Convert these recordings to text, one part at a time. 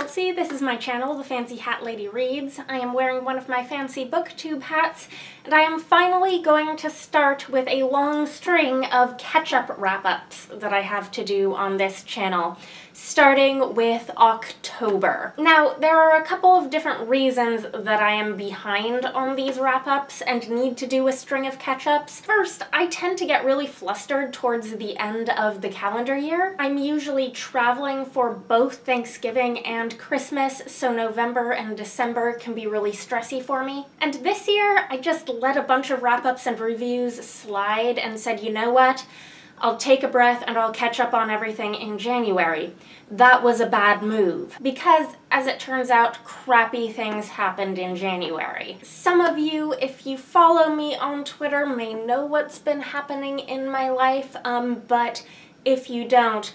Fancy. This is my channel, The Fancy Hat Lady Reads. I am wearing one of my fancy booktube hats, and I am finally going to start with a long string of catch-up wrap-ups that I have to do on this channel, starting with October. Now, there are a couple of different reasons that I am behind on these wrap-ups and need to do a string of catch-ups. First, I tend to get really flustered towards the end of the calendar year. I'm usually traveling for both Thanksgiving and Christmas, so November and December can be really stressy for me. And this year, I just let a bunch of wrap-ups and reviews slide and said, you know what? I'll take a breath and I'll catch up on everything in January. That was a bad move, because, as it turns out, crappy things happened in January. Some of you, if you follow me on Twitter, may know what's been happening in my life, but if you don't,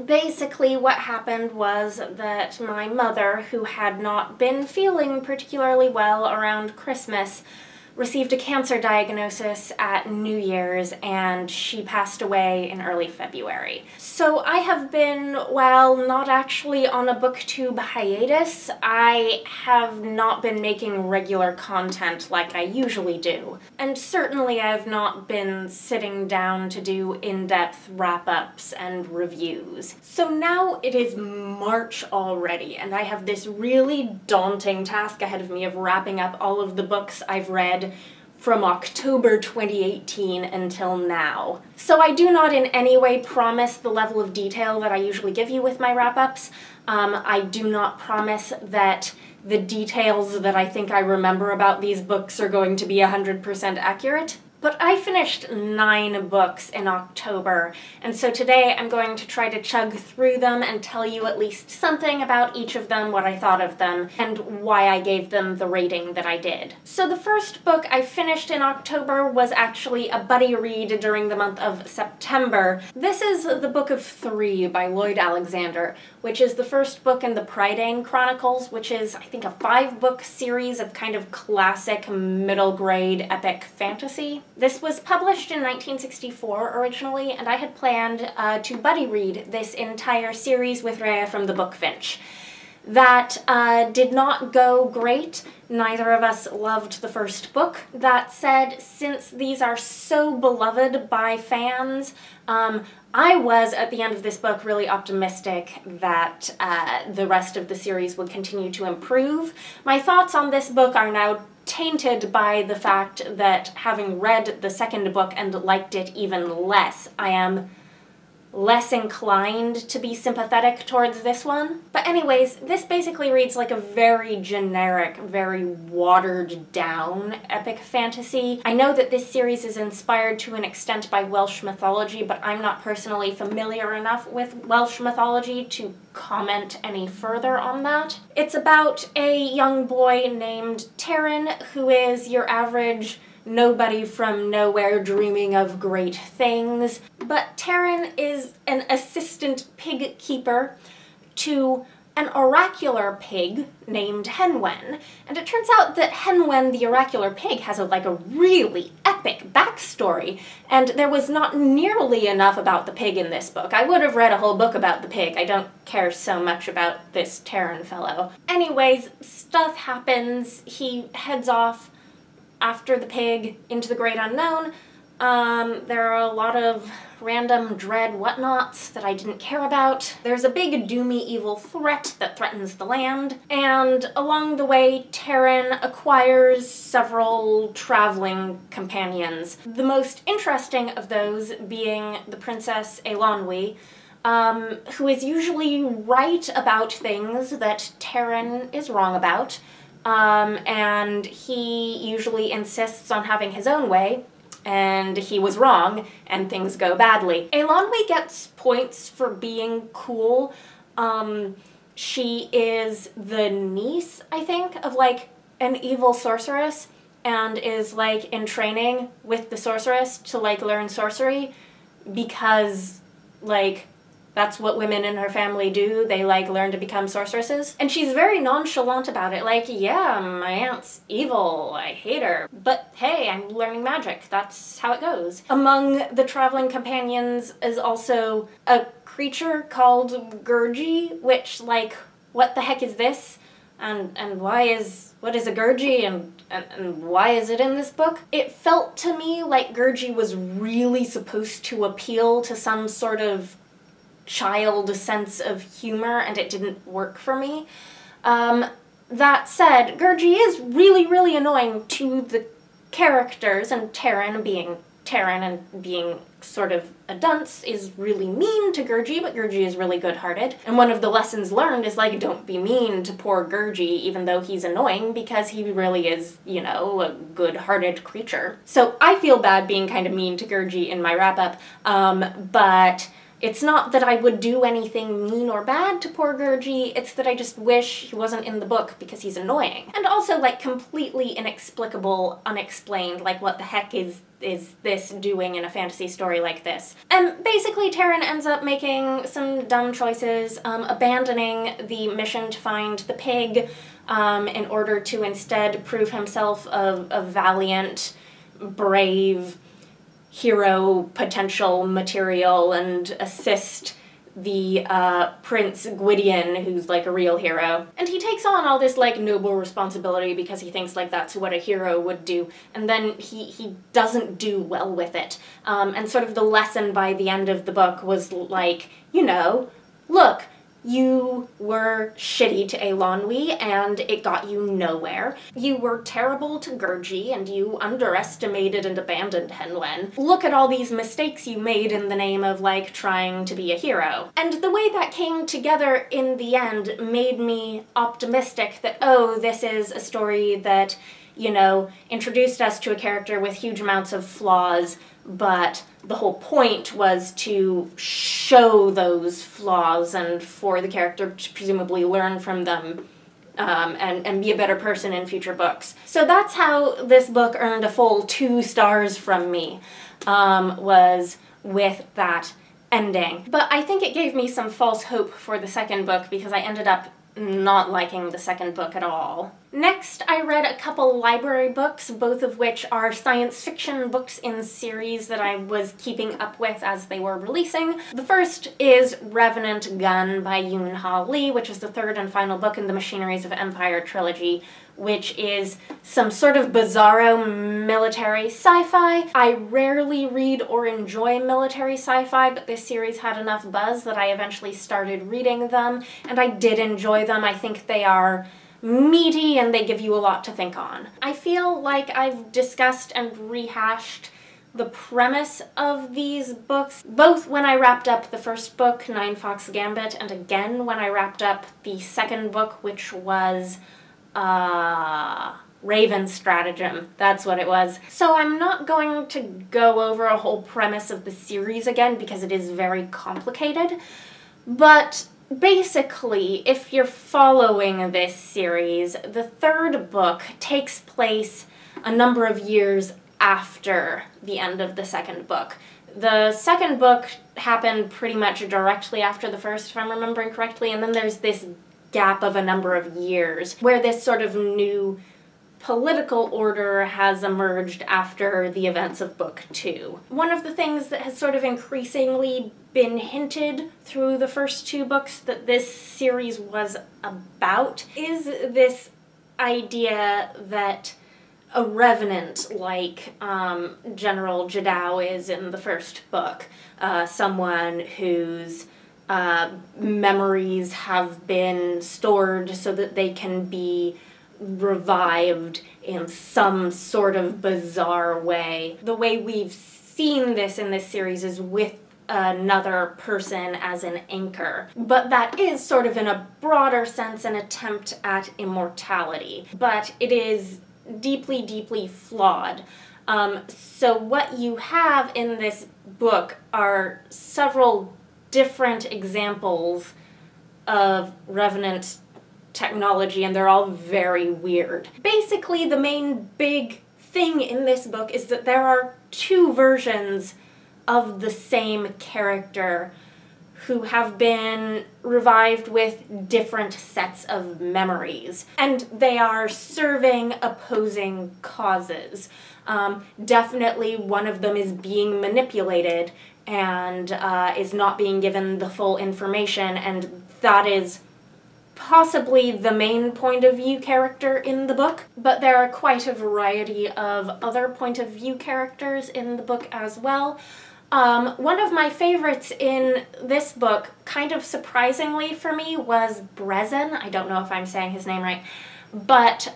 basically what happened was that my mother, who had not been feeling particularly well around Christmas, received a cancer diagnosis at New Year's, and she passed away in early February. So I have been, while not actually on a booktube hiatus, I have not been making regular content like I usually do. And certainly I've not been sitting down to do in-depth wrap-ups and reviews. So now it is March already, and I have this really daunting task ahead of me of wrapping up all of the books I've read from October 2018 until now. So I do not in any way promise the level of detail that I usually give you with my wrap-ups. I do not promise that the details that I think I remember about these books are going to be 100% accurate. But I finished 9 books in October, and so today I'm going to try to chug through them and tell you at least something about each of them, what I thought of them, and why I gave them the rating that I did. So the first book I finished in October was actually a buddy read during the month of September. This is The Book of Three by Lloyd Alexander, which is the first book in the Prydain Chronicles, which is, I think, a 5-book series of kind of classic middle-grade epic fantasy. This was published in 1964 originally, and I had planned to buddy read this entire series with Reija from the Book Finch. That did not go great. Neither of us loved the first book. That said, since these are so beloved by fans, I was, at the end of this book, really optimistic that the rest of the series would continue to improve. My thoughts on this book are now tainted by the fact that, having read the second book and liked it even less, I am less inclined to be sympathetic towards this one. But anyways, this basically reads like a very generic, very watered down epic fantasy. I know that this series is inspired to an extent by Welsh mythology, but I'm not personally familiar enough with Welsh mythology to comment any further on that. It's about a young boy named Taryn, who is your average nobody from nowhere dreaming of great things. But Taryn is an assistant pig keeper to an oracular pig named Henwen. And it turns out that Henwen, the oracular pig, has a really epic backstory, and there was not nearly enough about the pig in this book. I would have read a whole book about the pig. I don't care so much about this Taryn fellow. Anyways, stuff happens. He heads off after the pig into the great unknown. There are a lot of random dread whatnots that I didn't care about. There's a big doomy evil threat that threatens the land, and along the way Taryn acquires several traveling companions. The most interesting of those being the Princess Eilonwy, who is usually right about things that Taryn is wrong about. And he usually insists on having his own way, and he was wrong, and things go badly. Eilonwy gets points for being cool. She is the niece, I think, of, an evil sorceress, and is, in training with the sorceress to, learn sorcery, because, that's what women in her family do. They, like, learn to become sorceresses. And she's very nonchalant about it. Like, yeah, my aunt's evil. I hate her. But hey, I'm learning magic. That's how it goes. Among the traveling companions is also a creature called Gurgi, which, like, what the heck is this? And what is a Gurgi, and why is it in this book? It felt to me like Gurgi was really supposed to appeal to some sort of child sense of humor, and it didn't work for me. That said, Gurgi is really, really annoying to the characters, and Terran and being sort of a dunce is really mean to Gurgi, but Gurgi is really good-hearted. And one of the lessons learned is, like, don't be mean to poor Gurgi, even though he's annoying, because he really is, you know, a good-hearted creature. So I feel bad being kind of mean to Gurgi in my wrap-up, but it's not that I would do anything mean or bad to poor Gurgi, it's that I just wish he wasn't in the book because he's annoying. And also, like, completely inexplicable, unexplained, like, what the heck is this doing in a fantasy story like this? And basically, Terran ends up making some dumb choices, abandoning the mission to find the pig in order to instead prove himself a valiant, brave, hero potential material and assist the Prince Gwydion, who's like a real hero. And he takes on all this like noble responsibility because he thinks like that's what a hero would do, and then he doesn't do well with it. And sort of the lesson by the end of the book was like, you know, look, you were shitty to Eilonwy, and it got you nowhere. You were terrible to Gurgi, and you underestimated and abandoned Henwen. Look at all these mistakes you made in the name of, like, trying to be a hero. And the way that came together in the end made me optimistic that, oh, this is a story that, you know, introduced us to a character with huge amounts of flaws, but the whole point was to show those flaws and for the character to presumably learn from them and be a better person in future books. So that's how this book earned a full 2 stars from me, was with that ending. But I think it gave me some false hope for the second book because I ended up not liking the second book at all. Next, I read a couple library books, both of which are science fiction books in series that I was keeping up with as they were releasing. The first is Revenant Gun by Yoon Ha Lee, which is the 3rd and final book in the Machineries of Empire trilogy, which is some sort of bizarro military sci-fi. I rarely read or enjoy military sci-fi, but this series had enough buzz that I eventually started reading them, and I did enjoy them. I think they are meaty and they give you a lot to think on. I feel like I've discussed and rehashed the premise of these books, both when I wrapped up the first book, Nine Fox Gambit, and again when I wrapped up the second book, which was Raven Stratagem. That's what it was. So I'm not going to go over a whole premise of the series again because it is very complicated, but basically, if you're following this series, the 3rd book takes place a number of years after the end of the 2nd book. The 2nd book happened pretty much directly after the first, if I'm remembering correctly, and then there's this gap of a number of years where this sort of new political order has emerged after the events of book 2. One of the things that has sort of increasingly been hinted through the first 2 books that this series was about is this idea that a revenant, like General Jadao is in the first book, someone whose memories have been stored so that they can be revived in some sort of bizarre way. The way we've seen this in this series is with another person as an anchor, but that is sort of in a broader sense an attempt at immortality, but it is deeply, deeply flawed. So what you have in this book are several different examples of Revenant technology, and they're all very weird. Basically, the main big thing in this book is that there are 2 versions of the same character who have been revived with different sets of memories. And they are serving opposing causes. Definitely one of them is being manipulated and is not being given the full information, and that is possibly the main point of view character in the book, but there are quite a variety of other point of view characters in the book as well. One of my favorites in this book, kind of surprisingly for me, was Brezin. I don't know if I'm saying his name right, but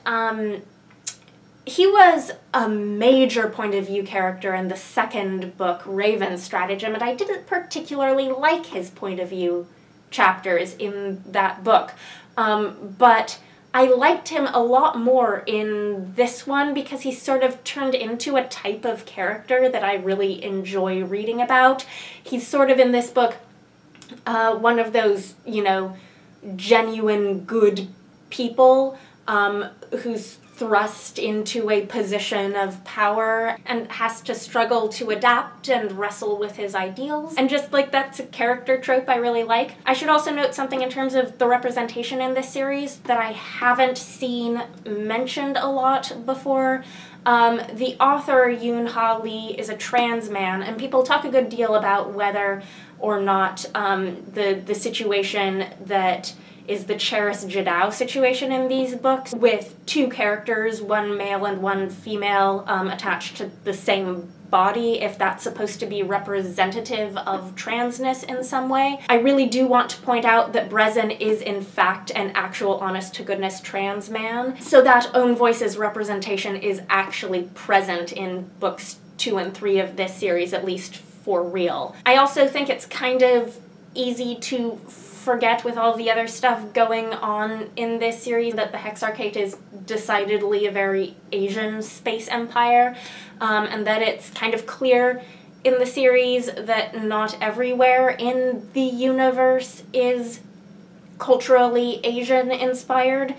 he was a major point of view character in the second book, Raven's Stratagem, and I didn't particularly like his point of view chapters in that book, but I liked him a lot more in this one because he sort of turned into a type of character that I really enjoy reading about. He's sort of in this book one of those, you know, genuine good people who's thrust into a position of power and has to struggle to adapt and wrestle with his ideals. And just like that's a character trope I really like. I should also note something in terms of the representation in this series that I haven't seen mentioned a lot before. The author, Yoon Ha Lee, is a trans man, and people talk a good deal about whether or not the situation that is the Cheris Jadao situation in these books, with two characters, one male and one female, attached to the same body, if that's supposed to be representative of transness in some way. I really do want to point out that Brezin is in fact an actual honest-to-goodness trans man, so that Own Voice's representation is actually present in books 2 and 3 of this series, at least for real. I also think it's kind of easy to forget with all the other stuff going on in this series that the Hexarchate is decidedly a very Asian space empire, and that it's kind of clear in the series that not everywhere in the universe is culturally Asian inspired,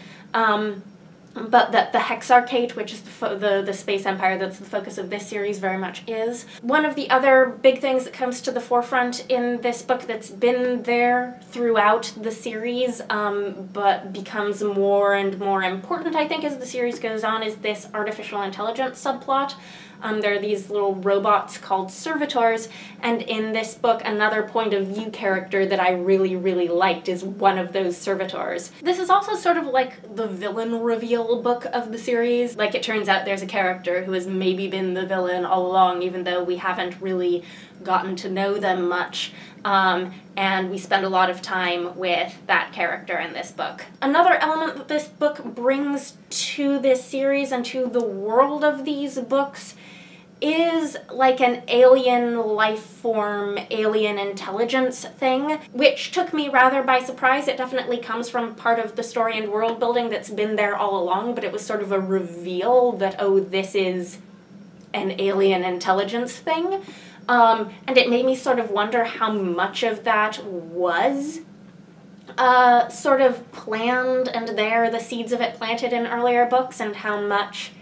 but that the Hexarchate, which is the space empire that's the focus of this series, very much is. One of the other big things that comes to the forefront in this book that's been there throughout the series, but becomes more and more important, I think, as the series goes on, is this artificial intelligence subplot. There are these little robots called servitors, and in this book, another point of view character that I really, really liked is one of those servitors. This is also sort of like the villain reveal book of the series. Like, it turns out there's a character who has maybe been the villain all along, even though we haven't really gotten to know them much. And we spend a lot of time with that character in this book. Another element that this book brings to this series and to the world of these books is like an alien life form, alien intelligence thing, which took me rather by surprise. It definitely comes from part of the story and world building that's been there all along, but it was sort of a reveal that, oh, this is an alien intelligence thing. And it made me sort of wonder how much of that was sort of planned and there, the seeds of it planted in earlier books, and how much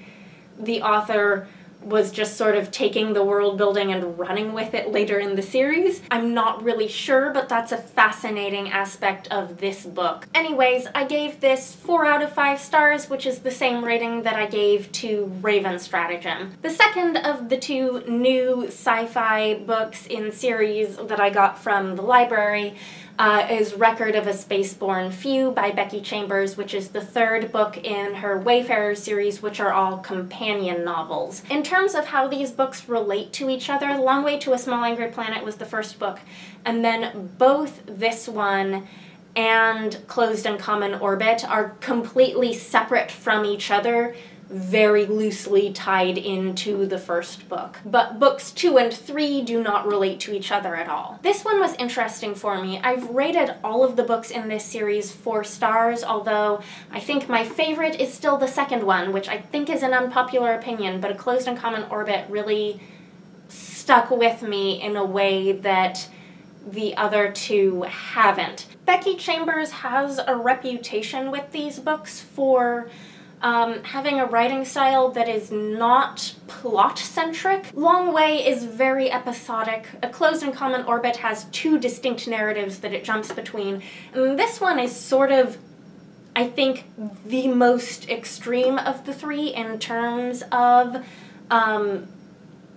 the author was just sort of taking the world building and running with it later in the series. I'm not really sure, but that's a fascinating aspect of this book. Anyways, I gave this 4 out of 5 stars, which is the same rating that I gave to Raven's Stratagem. The second of the 2 new sci-fi books in series that I got from the library is Record of a Spaceborn Few by Becky Chambers, which is the 3rd book in her Wayfarer series, which are all companion novels. In terms of how these books relate to each other, Long Way to a Small Angry Planet was the first book, and then both this one and Closed and Common Orbit are completely separate from each other, very loosely tied into the first book. But books 2 and 3 do not relate to each other at all. This one was interesting for me. I've rated all of the books in this series 4 stars, although I think my favorite is still the second one, which I think is an unpopular opinion, but A Closed and Common Orbit really stuck with me in a way that the other 2 haven't. Becky Chambers has a reputation with these books for having a writing style that is not plot-centric. Long Way is very episodic. A Closed and Common Orbit has two distinct narratives that it jumps between, and this one is sort of, I think, the most extreme of the three in terms of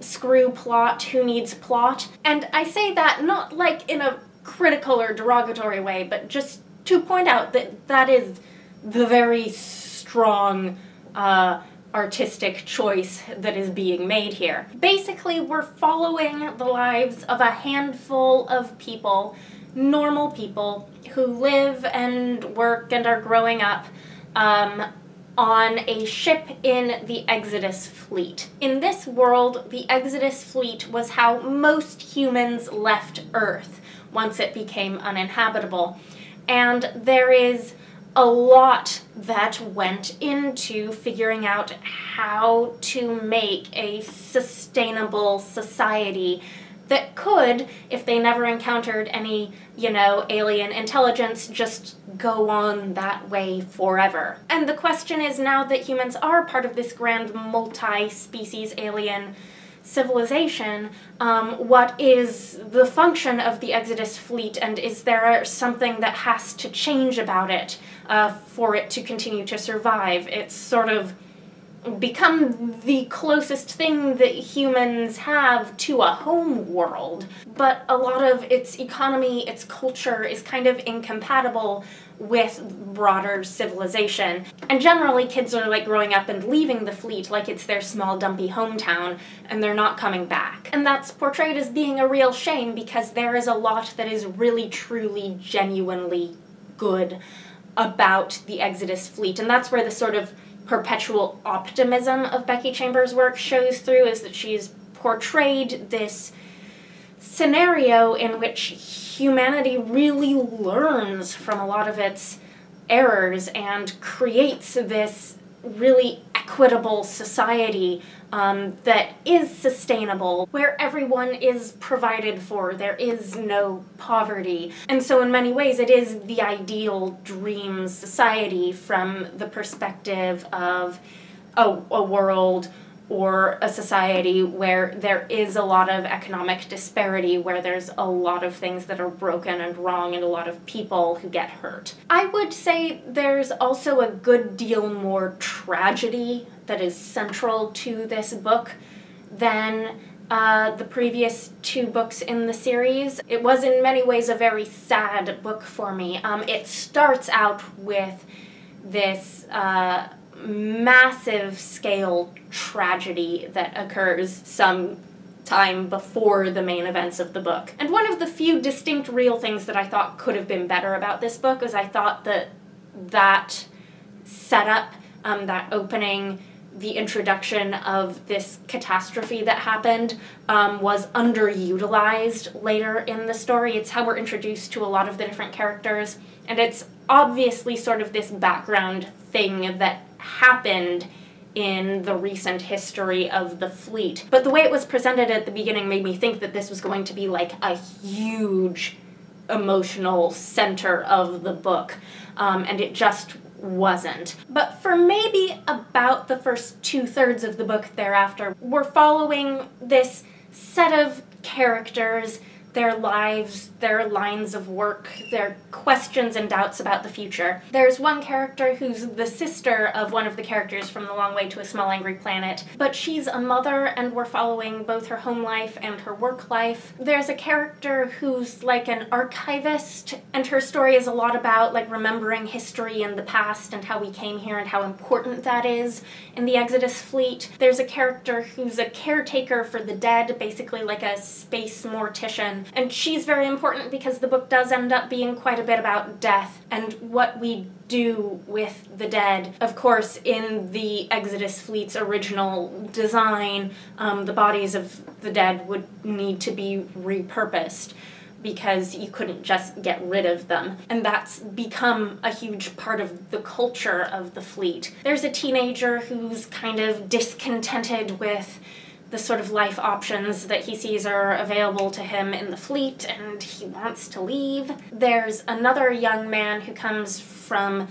screw plot, who needs plot. And I say that not like in a critical or derogatory way, but just to point out that that is the very strong artistic choice that is being made here. Basically, we're following the lives of a handful of people, normal people, who live and work and are growing up on a ship in the Exodus fleet. In this world, the Exodus fleet was how most humans left Earth once it became uninhabitable. And there is a lot that went into figuring out how to make a sustainable society that could, if they never encountered any, alien intelligence, just go on that way forever. And the question is, now that humans are part of this grand multi-species alien civilization, what is the function of the Exodus fleet, and is there something that has to change about it for it to continue to survive? It's sort of become the closest thing that humans have to a home world, but a lot of its economy, its culture is kind of incompatible with broader civilization. And generally kids are like growing up and leaving the fleet like it's their small dumpy hometown and they're not coming back. And that's portrayed as being a real shame because there is a lot that is really truly genuinely good about the Exodus fleet, and that's where the sort of perpetual optimism of Becky Chambers' work shows through, is that she's portrayed this scenario in which humanity really learns from a lot of its errors and creates this really equitable society that is sustainable, where everyone is provided for, there is no poverty. And so in many ways it is the ideal dream society from the perspective of a world or a society where there is a lot of economic disparity, where there's a lot of things that are broken and wrong and a lot of people who get hurt. I would say there's also a good deal more tragedy that is central to this book than the previous two books in the series. It was in many ways a very sad book for me. It starts out with this massive scale tragedy that occurs some time before the main events of the book. And one of the few distinct real things that I thought could have been better about this book is I thought that setup, that opening, the introduction of this catastrophe that happened was underutilized later in the story. It's how we're introduced to a lot of the different characters, and it's obviously sort of this background thing that happened in the recent history of the fleet. But the way it was presented at the beginning made me think that this was going to be like a huge emotional center of the book, and it just wasn't. But for maybe about the first 2/3 of the book thereafter, we're following this set of characters, their lives, their lines of work, their questions and doubts about the future. There's one character who's the sister of one of the characters from The Long Way to a Small Angry Planet, but she's a mother and we're following both her home life and her work life. There's a character who's like an archivist, and her story is a lot about like remembering history and the past and how we came here and how important that is in the Exodus fleet. There's a character who's a caretaker for the dead, basically like a space mortician. And she's very important because the book does end up being quite a bit about death and what we do with the dead. Of course, in the Exodus fleet's original design, the bodies of the dead would need to be repurposed because you couldn't just get rid of them. And that's become a huge part of the culture of the fleet. There's a teenager who's kind of discontented with the sort of life options that he sees are available to him in the fleet, and he wants to leave. There's another young man who comes from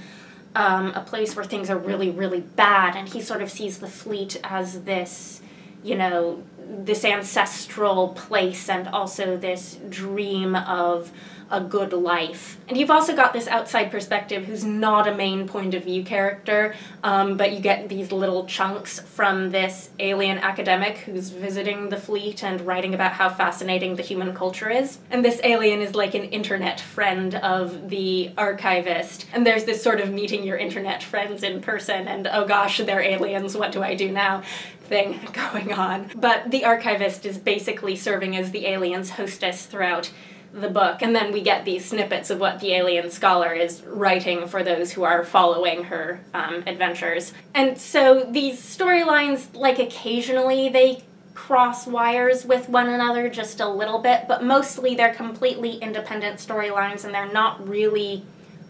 a place where things are really, really bad, and he sort of sees the fleet as this, you know, this ancestral place and also this dream of a good life. And you've also got this outside perspective who's not a main point of view character, but you get these little chunks from this alien academic who's visiting the fleet and writing about how fascinating the human culture is. And this alien is like an internet friend of the archivist. And there's this sort of meeting your internet friends in person and, oh gosh, they're aliens, what do I do now? Thing going on. But the archivist is basically serving as the alien's hostess throughout the book, and then we get these snippets of what the alien scholar is writing for those who are following her adventures. And so these storylines, like, occasionally they cross wires with one another just a little bit, but mostly they're completely independent storylines, and they're not really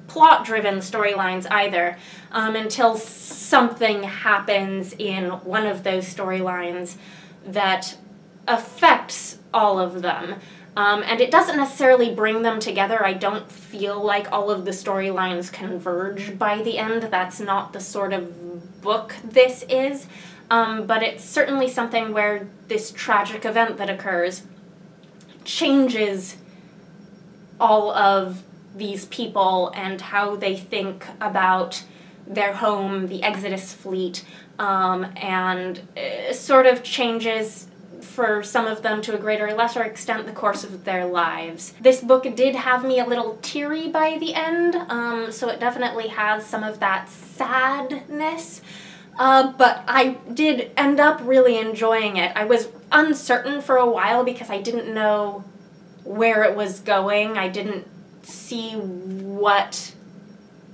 plot-driven storylines either, until something happens in one of those storylines that affects all of them. And it doesn't necessarily bring them together. I don't feel like all of the storylines converge by the end. That's not the sort of book this is. But it's certainly something where this tragic event that occurs changes all of these people and how they think about their home, the Exodus fleet, and sort of changes for some of them to a greater or lesser extent the course of their lives. This book did have me a little teary by the end, so it definitely has some of that sadness, but I did end up really enjoying it. I was uncertain for a while because I didn't know where it was going. I didn't see what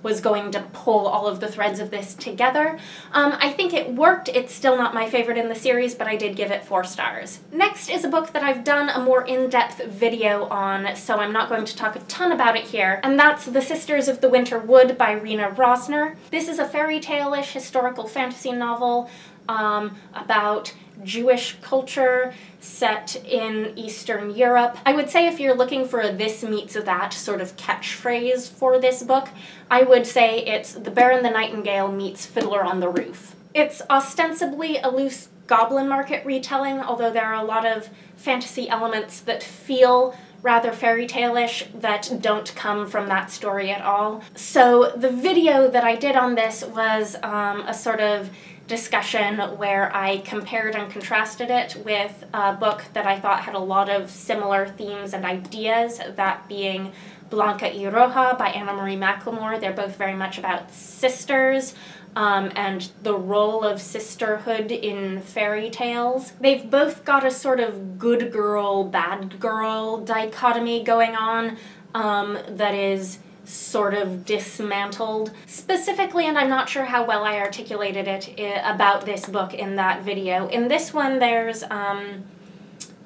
was going to pull all of the threads of this together. I think it worked. It's still not my favorite in the series, but I did give it 4 stars. Next is a book that I've done a more in-depth video on, so I'm not going to talk a ton about it here, and that's The Sisters of the Winter Wood by Rena Rossner. This is a fairy tale-ish historical fantasy novel about Jewish culture set in Eastern Europe. I would say if you're looking for a this meets that sort of catchphrase for this book, I would say it's The Bear and the Nightingale meets Fiddler on the Roof. It's ostensibly a loose Goblin Market retelling, although there are a lot of fantasy elements that feel rather fairy tale-ish that don't come from that story at all. So the video that I did on this was a sort of discussion where I compared and contrasted it with a book that I thought had a lot of similar themes and ideas, that being Blanca y Roja by Anna Marie McLemore. They're both very much about sisters and the role of sisterhood in fairy tales. They've both got a sort of good girl, bad girl dichotomy going on that is sort of dismantled. Specifically, and I'm not sure how well I articulated it about this book in that video, in this one there's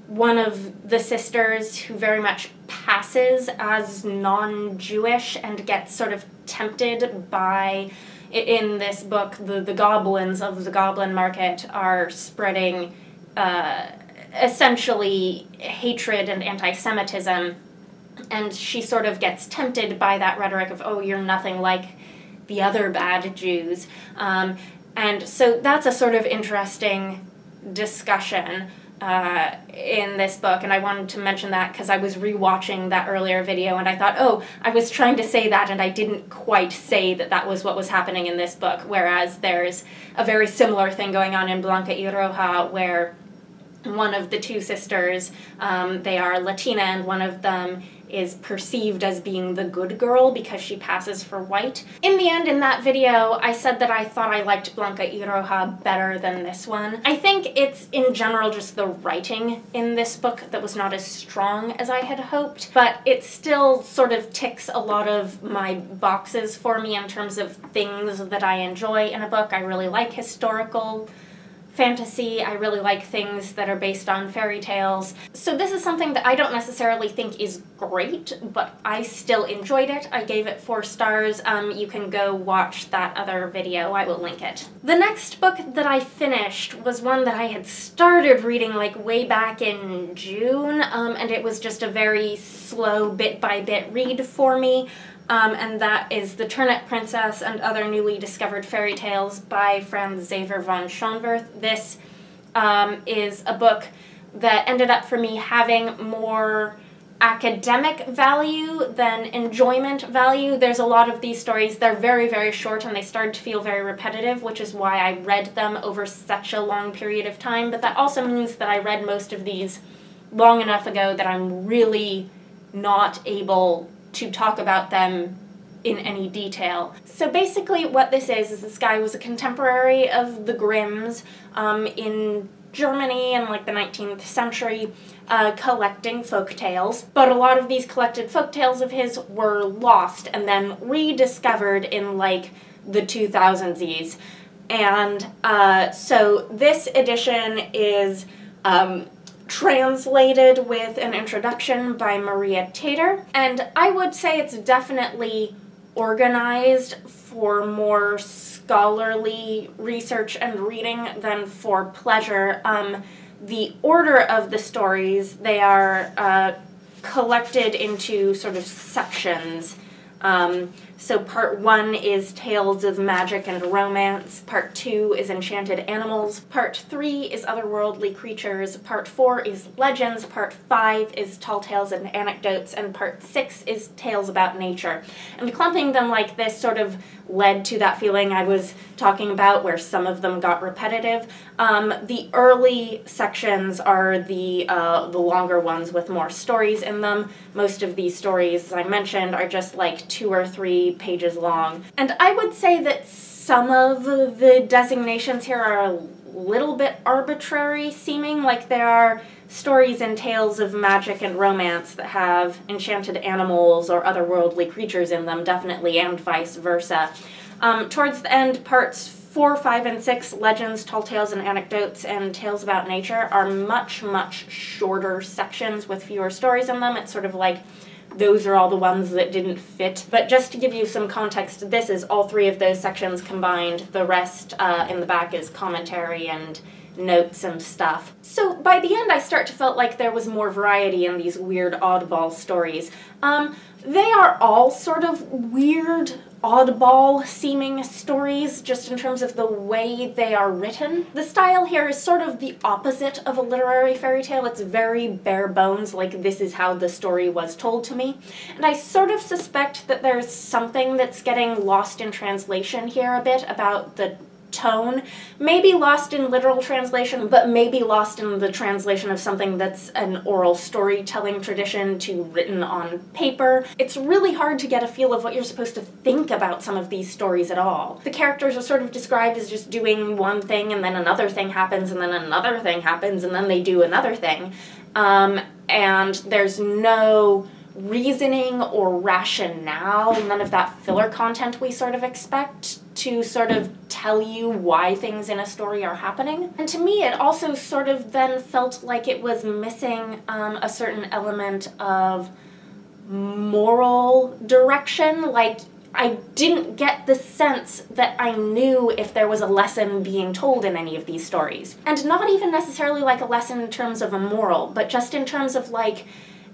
one of the sisters who very much passes as non-Jewish and gets sort of tempted by, in this book, the goblins of the Goblin Market are spreading essentially hatred and anti-Semitism. And she sort of gets tempted by that rhetoric of, oh, you're nothing like the other bad Jews. And so that's a sort of interesting discussion in this book, and I wanted to mention that because I was rewatching that earlier video and I thought, oh, I was trying to say that and I didn't quite say that that was what was happening in this book, whereas there's a very similar thing going on in Blanca y Roja where one of the two sisters, they are Latina, and one of them is perceived as being the good girl because she passes for white. In the end, in that video, I said that I thought I liked Blanca y Roja better than this one. I think it's, in general, just the writing in this book that was not as strong as I had hoped, but it still sort of ticks a lot of my boxes for me in terms of things that I enjoy in a book. I really like historical fantasy. I really like things that are based on fairy tales. So this is something that I don't necessarily think is great, but I still enjoyed it. I gave it 4 stars. You can go watch that other video. I will link it. The next book that I finished was one that I had started reading like way back in June, and it was just a very slow bit-by-bit read for me. and that is The Turnip Princess and Other Newly Discovered Fairy Tales by Franz Xaver von Schönwerth. This is a book that ended up for me having more academic value than enjoyment value. There's a lot of these stories, they're very, very short and they started to feel very repetitive, which is why I read them over such a long period of time, but that also means that I read most of these long enough ago that I'm really not able to talk about them in any detail. So basically what this is this guy was a contemporary of the Grimms in Germany in like the 19th century, collecting folk tales, but a lot of these collected folk tales of his were lost and then rediscovered in like the 2000s. And so this edition is translated with an introduction by Maria Tater, and I would say it's definitely organized for more scholarly research and reading than for pleasure. The order of the stories, they are collected into sort of sections. So part 1 is Tales of Magic and Romance, part 2 is Enchanted Animals, part 3 is Otherworldly Creatures, part 4 is Legends, part 5 is Tall Tales and Anecdotes, and part 6 is Tales About Nature. And clumping them like this sort of led to that feeling I was talking about where some of them got repetitive. The early sections are the longer ones with more stories in them. Most of these stories, as I mentioned, are just like 2 or 3 pages long. And I would say that some of the designations here are a little bit arbitrary seeming, like there are stories and tales of magic and romance that have enchanted animals or otherworldly creatures in them, definitely, and vice versa. Towards the end, parts 4, 5, and 6, Legends, Tall Tales and Anecdotes, and Tales About Nature, are much, much shorter sections with fewer stories in them. It's sort of like those are all the ones that didn't fit. But just to give you some context, this is all 3 of those sections combined. The rest in the back is commentary and notes and stuff. So by the end I start to feel like there was more variety in these weird oddball stories. They are all sort of weird, oddball seeming stories just in terms of the way they are written. The style here is sort of the opposite of a literary fairy tale. It's very bare bones, like this is how the story was told to me. And I sort of suspect that there's something that's getting lost in translation here a bit about the tone. Maybe lost in literal translation, but maybe lost in the translation of something that's an oral storytelling tradition to written on paper. It's really hard to get a feel of what you're supposed to think about some of these stories at all. The characters are sort of described as just doing one thing and then another thing happens and then another thing happens and then they do another thing. And there's no reasoning or rationale, none of that filler content we sort of expect to sort of tell you why things in a story are happening. And to me it also sort of then felt like it was missing a certain element of moral direction. Like I didn't get the sense that I knew if there was a lesson being told in any of these stories. And not even necessarily like a lesson in terms of a moral, but just in terms of like,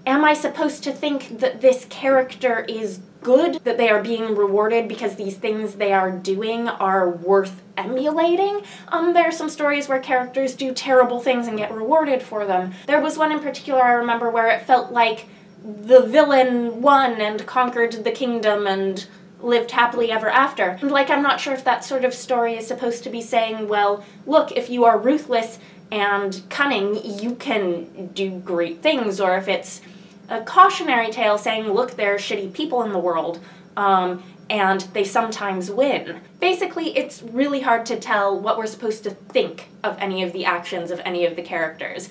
am I supposed to think that this character is good, that they are being rewarded because these things they are doing are worth emulating? There are some stories where characters do terrible things and get rewarded for them. There was one in particular I remember where it felt like the villain won and conquered the kingdom and lived happily ever after. And like, I'm not sure if that sort of story is supposed to be saying, well, look, if you are ruthless and cunning, you can do great things, or if it's a cautionary tale saying, look, there are shitty people in the world, and they sometimes win. Basically, it's really hard to tell what we're supposed to think of any of the actions of any of the characters,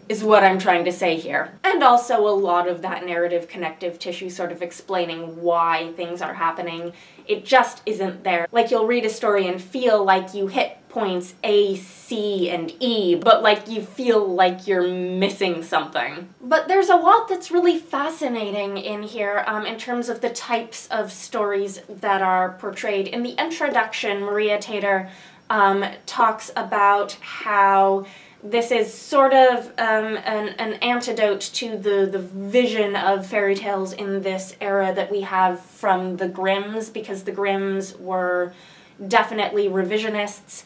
is what I'm trying to say here. And also a lot of that narrative connective tissue sort of explaining why things are happening, it just isn't there. Like, you'll read a story and feel like you hit points A, C, and E, but like you feel like you're missing something. But there's a lot that's really fascinating in here in terms of the types of stories that are portrayed. In the introduction, Maria Tater talks about how this is sort of an antidote to the vision of fairy tales in this era that we have from the Grimms, because the Grimms were definitely revisionists.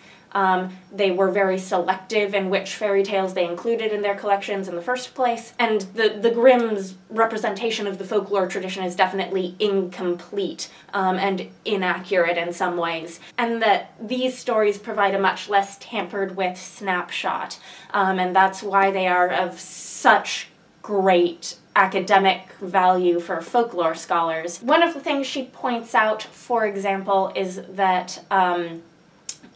They were very selective in which fairy tales they included in their collections in the first place, and the Grimm's representation of the folklore tradition is definitely incomplete and inaccurate in some ways, and that these stories provide a much less tampered with snapshot, and that's why they are of such great academic value for folklore scholars. One of the things she points out, for example, is that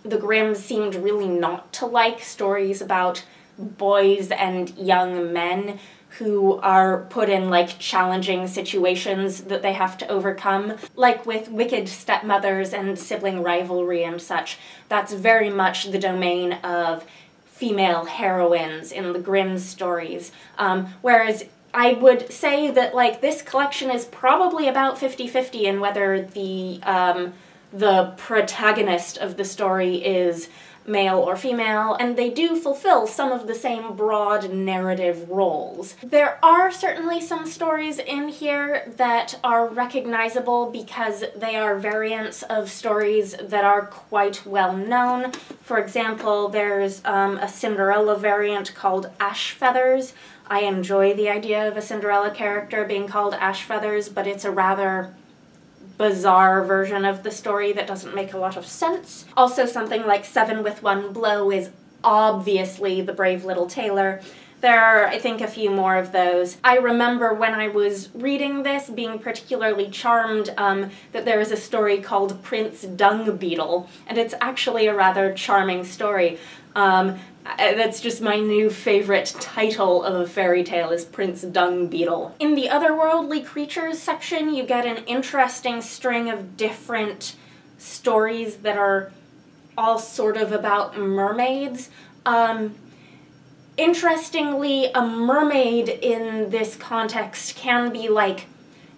the Grimms seemed really not to like stories about boys and young men who are put in, like, challenging situations that they have to overcome. Like with wicked stepmothers and sibling rivalry and such, that's very much the domain of female heroines in the Grimm's stories. Whereas I would say that, like, this collection is probably about 50-50 in whether the protagonist of the story is male or female, and they do fulfill some of the same broad narrative roles. There are certainly some stories in here that are recognizable because they are variants of stories that are quite well known. For example, there's a Cinderella variant called Ash Feathers. I enjoy the idea of a Cinderella character being called Ash Feathers, but it's a rather bizarre version of the story that doesn't make a lot of sense. Also, something like Seven with One Blow is obviously the brave little tailor. There are, I think, a few more of those. I remember when I was reading this being particularly charmed that there is a story called Prince Dung Beetle, and it's actually a rather charming story. That's just my new favorite title of a fairy tale, is Prince Dung Beetle. In the otherworldly creatures section, you get an interesting string of different stories that are all sort of about mermaids. Interestingly, a mermaid in this context can be, like,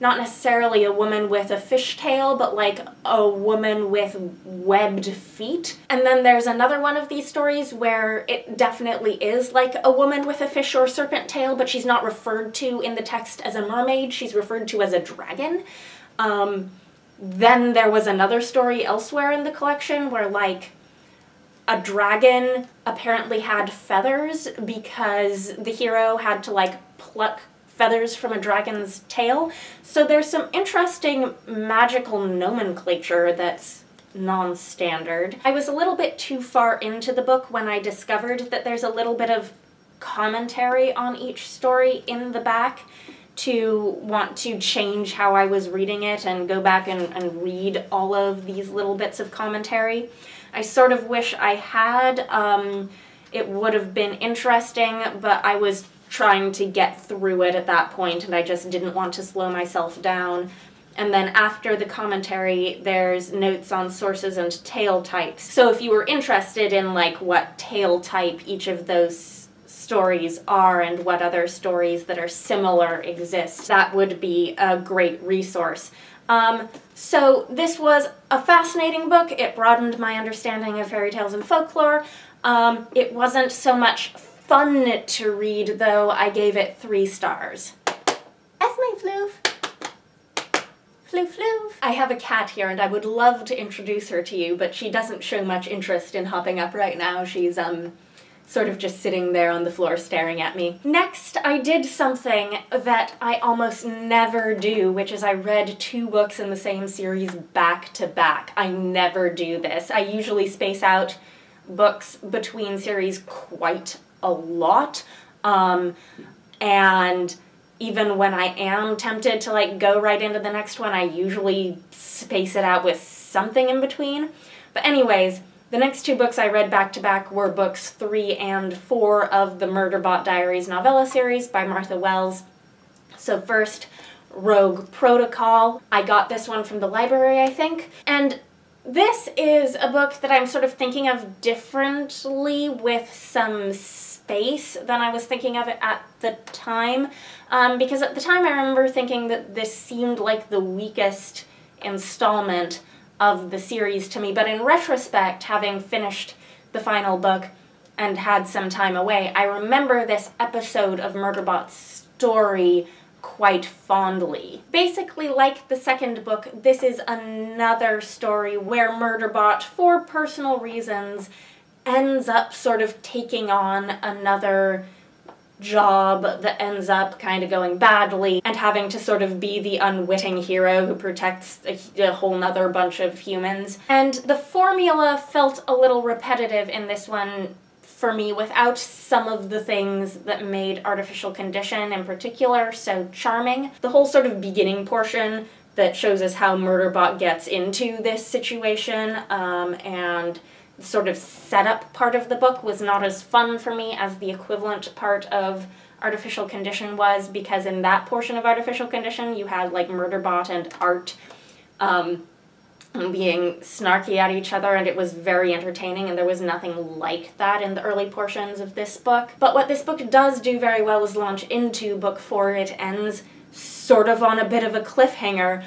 not necessarily a woman with a fishtail, but like a woman with webbed feet. And then there's another one of these stories where it definitely is like a woman with a fish or serpent tail, but she's not referred to in the text as a mermaid, she's referred to as a dragon. Then there was another story elsewhere in the collection where, like, a dragon apparently had feathers because the hero had to, like, pluck feathers from a dragon's tail. So there's some interesting magical nomenclature that's non-standard. I was a little bit too far into the book when I discovered that there's a little bit of commentary on each story in the back to want to change how I was reading it and go back and read all of these little bits of commentary. I sort of wish I had. It would have been interesting, but I was trying to get through it at that point, and I just didn't want to slow myself down. And then after the commentary, there's notes on sources and tale types. So if you were interested in, like, what tale type each of those stories are and what other stories that are similar exist, that would be a great resource. So this was a fascinating book. It broadened my understanding of fairy tales and folklore. It wasn't so much fun to read, though. I gave it 3 stars. That's my floof. Floof floof. I have a cat here and I would love to introduce her to you, but she doesn't show much interest in hopping up right now. She's sort of just sitting there on the floor staring at me. Next, I did something that I almost never do, which is I read 2 books in the same series back to back. I never do this. I usually space out books between series quite a lot, and even when I am tempted to, like, go right into the next one, I usually space it out with something in between. But anyways, the next 2 books I read back to back were books 3 and 4 of the Murderbot Diaries novella series by Martha Wells. So first, Rogue Protocol. I got this one from the library, I think, and this is a book that I'm sort of thinking of differently with some space than I was thinking of it at the time, because at the time I remember thinking that this seemed like the weakest installment of the series to me, but in retrospect, having finished the final book, and had some time away, I remember this episode of Murderbot's story quite fondly. Basically, like the second book, this is another story where Murderbot, for personal reasons, ends up sort of taking on another job that ends up kind of going badly and having to sort of be the unwitting hero who protects a whole nother bunch of humans. And the formula felt a little repetitive in this one for me, without some of the things that made Artificial Condition in particular so charming. The whole sort of beginning portion that shows us how Murderbot gets into this situation, and sort of setup part of the book was not as fun for me as the equivalent part of Artificial Condition was, because in that portion of Artificial Condition you had like Murderbot and Art being snarky at each other, and it was very entertaining, and there was nothing like that in the early portions of this book. But what this book does do very well is launch into Book 4. It ends sort of on a bit of a cliffhanger,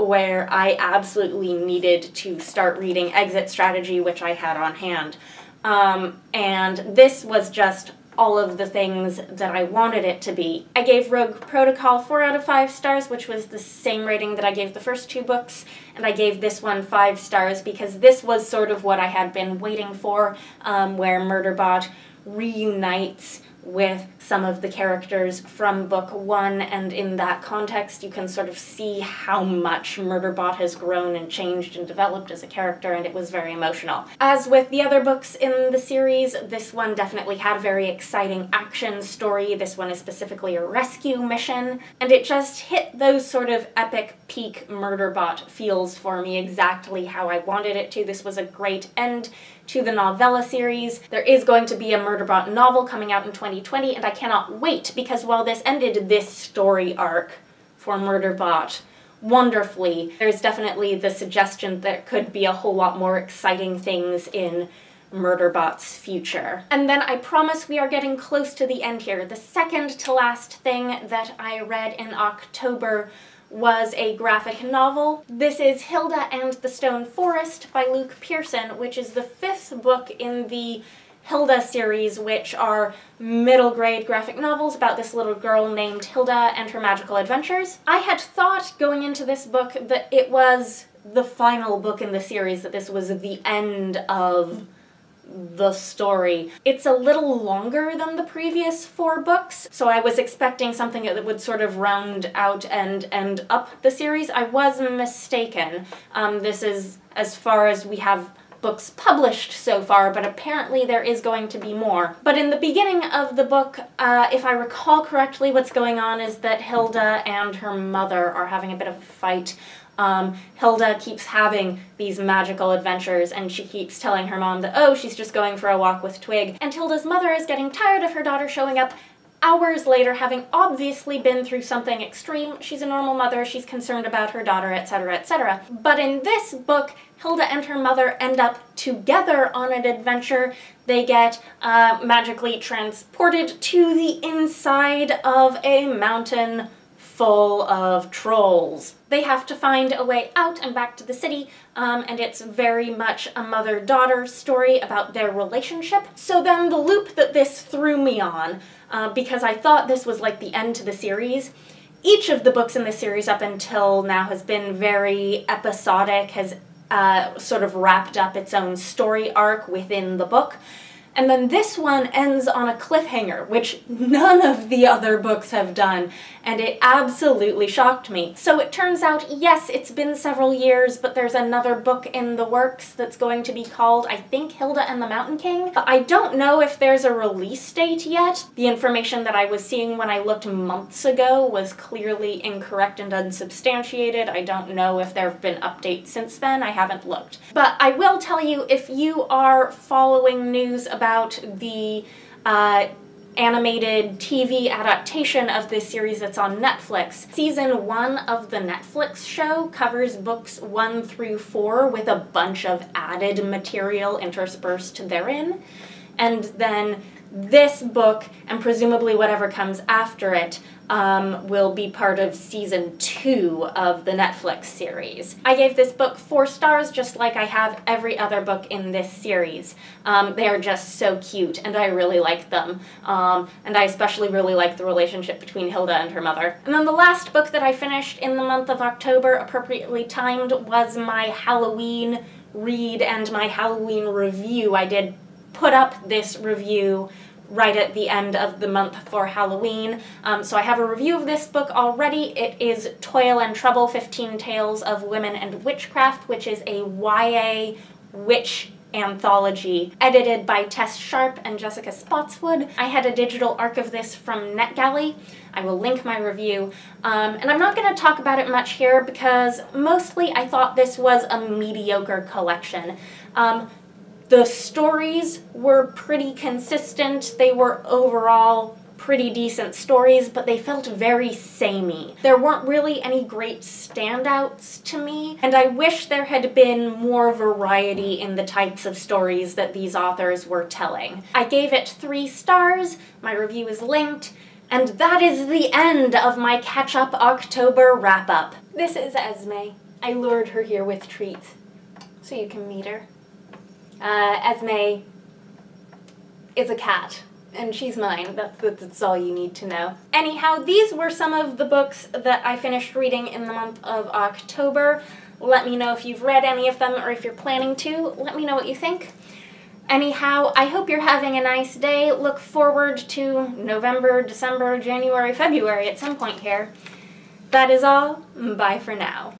where I absolutely needed to start reading Exit Strategy, which I had on hand. And this was just all of the things that I wanted it to be. I gave Rogue Protocol 4 out of 5 stars, which was the same rating that I gave the first 2 books, and I gave this one 5 stars because this was sort of what I had been waiting for, where Murderbot reunites with some of the characters from Book 1, and in that context you can sort of see how much Murderbot has grown and changed and developed as a character, and it was very emotional. As with the other books in the series, this one definitely had a very exciting action story. This one is specifically a rescue mission, and it just hit those sort of epic peak Murderbot feels for me exactly how I wanted it to. This was a great end to the novella series. There is going to be a Murderbot novel coming out in 2020, and I cannot wait, because while this ended this story arc for Murderbot wonderfully, there's definitely the suggestion that there could be a whole lot more exciting things in Murderbot's future. And then I promise we are getting close to the end here. The second to last thing that I read in October was a graphic novel. This is Hilda and the Stone Forest by Luke Pearson, which is the 5th book in the Hilda series, which are middle grade graphic novels about this little girl named Hilda and her magical adventures. I had thought going into this book that it was the final book in the series, that this was the end of the story. It's a little longer than the previous 4 books, so I was expecting something that would sort of round out and end up the series. I was mistaken. This is as far as we have books published so far, but apparently there is going to be more. But in the beginning of the book, if I recall correctly, what's going on is that Hilda and her mother are having a bit of a fight. Hilda keeps having these magical adventures, and she keeps telling her mom that, oh, she's just going for a walk with Twig. And Hilda's mother is getting tired of her daughter showing up hours later, having obviously been through something extreme. She's a normal mother, she's concerned about her daughter, etc., etc. But in this book, Hilda and her mother end up together on an adventure. They get magically transported to the inside of a mountain full of trolls. They have to find a way out and back to the city, and it's very much a mother-daughter story about their relationship. So then the loop that this threw me on, because I thought this was like the end to the series, each of the books in the series up until now has been very episodic, has sort of wrapped up its own story arc within the book. And then this one ends on a cliffhanger, which none of the other books have done, and it absolutely shocked me. So it turns out, yes, it's been several years, but there's another book in the works that's going to be called, I think, Hilda and the Mountain King. I don't know if there's a release date yet. The information that I was seeing when I looked months ago was clearly incorrect and unsubstantiated. I don't know if there have been updates since then. I haven't looked. But I will tell you, if you are following news about the animated TV adaptation of this series that's on Netflix. Season 1 of the Netflix show covers books 1 through 4 with a bunch of added material interspersed therein. And then this book, and presumably whatever comes after it, will be part of season 2 of the Netflix series. I gave this book 4 stars, just like I have every other book in this series. They are just so cute, and I really like them. And I especially really like the relationship between Hilda and her mother. And then the last book that I finished in the month of October, appropriately timed, was my Halloween read and my Halloween review. I did put up this review right at the end of the month for Halloween. So I have a review of this book already. It is Toil and Trouble, 15 Tales of Women and Witchcraft, which is a YA witch anthology edited by Tess Sharpe and Jessica Spotswood. I had a digital arc of this from NetGalley. I will link my review. And I'm not going to talk about it much here because mostly I thought this was a mediocre collection. The stories were pretty consistent. They were overall pretty decent stories, but they felt very samey. There weren't really any great standouts to me, and I wish there had been more variety in the types of stories that these authors were telling. I gave it 3 stars, my review is linked, and that is the end of my Catch-Up October wrap-up. This is Esme. I lured her here with treats, so you can meet her. Esme is a cat, and she's mine. That's all you need to know. Anyhow, these were some of the books that I finished reading in the month of October. Let me know if you've read any of them, or if you're planning to. Let me know what you think. Anyhow, I hope you're having a nice day. Look forward to November, December, January, February at some point here. That is all. Bye for now.